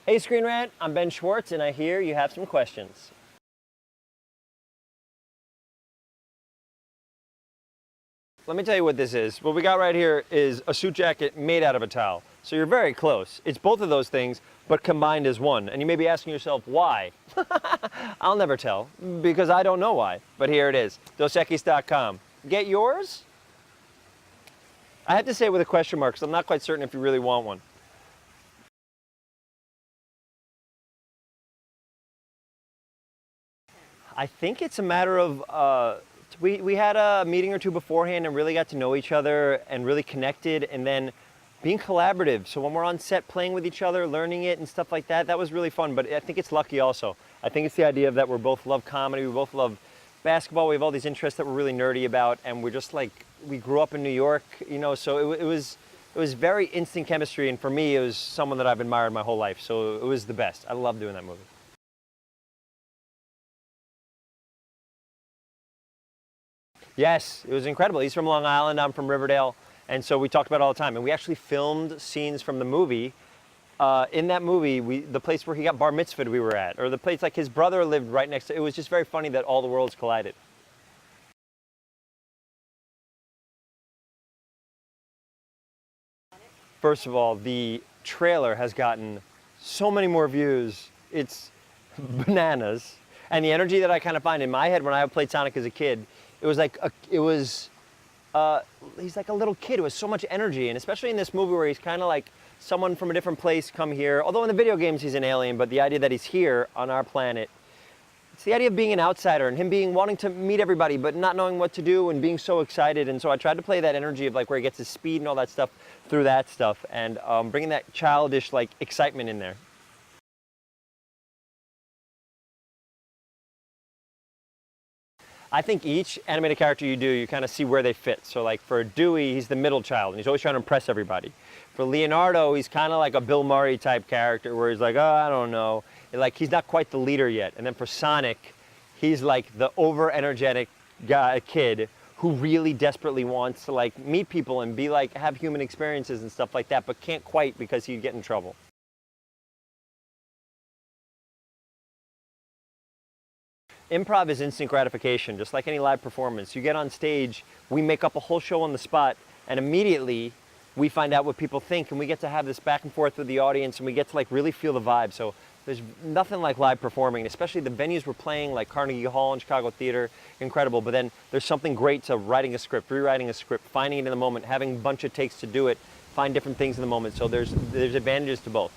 Hey Screen Rant, I'm Ben Schwartz and I hear you have some questions. Let me tell you what this is. What we got right here is a suit jacket made out of a towel. So you're very close. It's both of those things, but combined as one. And you may be asking yourself, why? I'll never tell, because I don't know why. But here it is, dosekis.com. Get yours? I have to say it with a question mark, because I'm not quite certain if you really want one. I think it's a matter of, we had a meeting or two beforehand and really got to know each other and really connected, and then being collaborative. So when we're on set playing with each other, learning it and stuff like that, that was really fun. But I think it's lucky also. I think it's the idea of that we both love comedy, we both love basketball, we have all these interests that we're really nerdy about, and we're just like, we grew up in New York, you know, so it was very instant chemistry, and for me, it was someone that I've admired my whole life, so it was the best. I love doing that movie. Yes, it was incredible. He's from Long Island, I'm from Riverdale, and so we talked about it all the time, and we actually filmed scenes from the movie. In that movie, the place where he got bar mitzvahed we were at, or the place like his brother lived right next to, it was just very funny that all the worlds collided. First of all, the trailer has gotten so many more views. It's bananas. And the energy that I kind of find in my head when I played Sonic as a kid, it was like, he's like a little kid who has so much energy. And especially in this movie where he's kind of like someone from a different place come here. Although in the video games he's an alien, but the idea that he's here on our planet, it's the idea of being an outsider and him wanting to meet everybody but not knowing what to do and being so excited. And so I tried to play that energy of like where he gets his speed and all that stuff through that stuff, and bringing that childish like excitement in there. I think each animated character you do, you kind of see where they fit. So like for Dewey, he's the middle child and he's always trying to impress everybody. For Leonardo, he's kind of like a Bill Murray type character where he's like, oh, I don't know. Like he's not quite the leader yet. And then for Sonic, he's like the over-energetic kid who really desperately wants to like meet people and be like, have human experiences and stuff like that, but can't quite because he'd get in trouble. Improv is instant gratification, just like any live performance. You get on stage, we make up a whole show on the spot, and immediately we find out what people think, and we get to have this back and forth with the audience, and we get to like really feel the vibe. So there's nothing like live performing, especially the venues we're playing, like Carnegie Hall and Chicago Theater, incredible. But then there's something great to writing a script, rewriting a script, finding it in the moment, having a bunch of takes to do it, find different things in the moment. So there's advantages to both.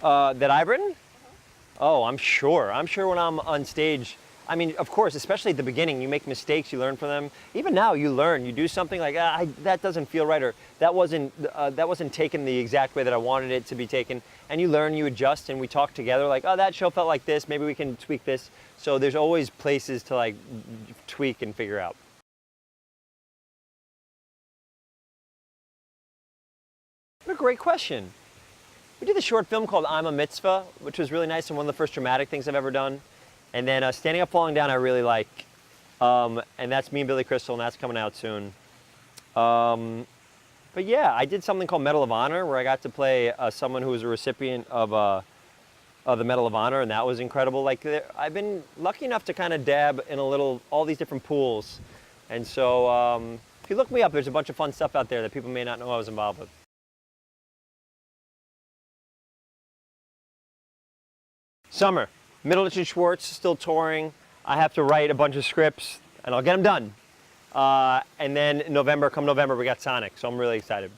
That I've written? Oh, I'm sure. I'm sure when I'm on stage, I mean, of course, especially at the beginning, you make mistakes, you learn from them. Even now, you learn. You do something like, that doesn't feel right, or that wasn't taken the exact way that I wanted it to be taken. And you learn, you adjust, and we talk together like, oh, that show felt like this, maybe we can tweak this. So there's always places to like tweak and figure out. What a great question. We did a short film called I'm a Mitzvah, which was really nice and one of the first dramatic things I've ever done. And then Standing Up, Falling Down I really like. And that's me and Billy Crystal, and that's coming out soon. But yeah, I did something called Medal of Honor, where I got to play someone who was a recipient of the Medal of Honor, and that was incredible. Like, I've been lucky enough to kind of dab in all these different pools. And so if you look me up, there's a bunch of fun stuff out there that people may not know I was involved with. Summer. Middleditch and Schwartz still touring. I have to write a bunch of scripts, and I'll get them done. And then come November, we got Sonic, so I'm really excited.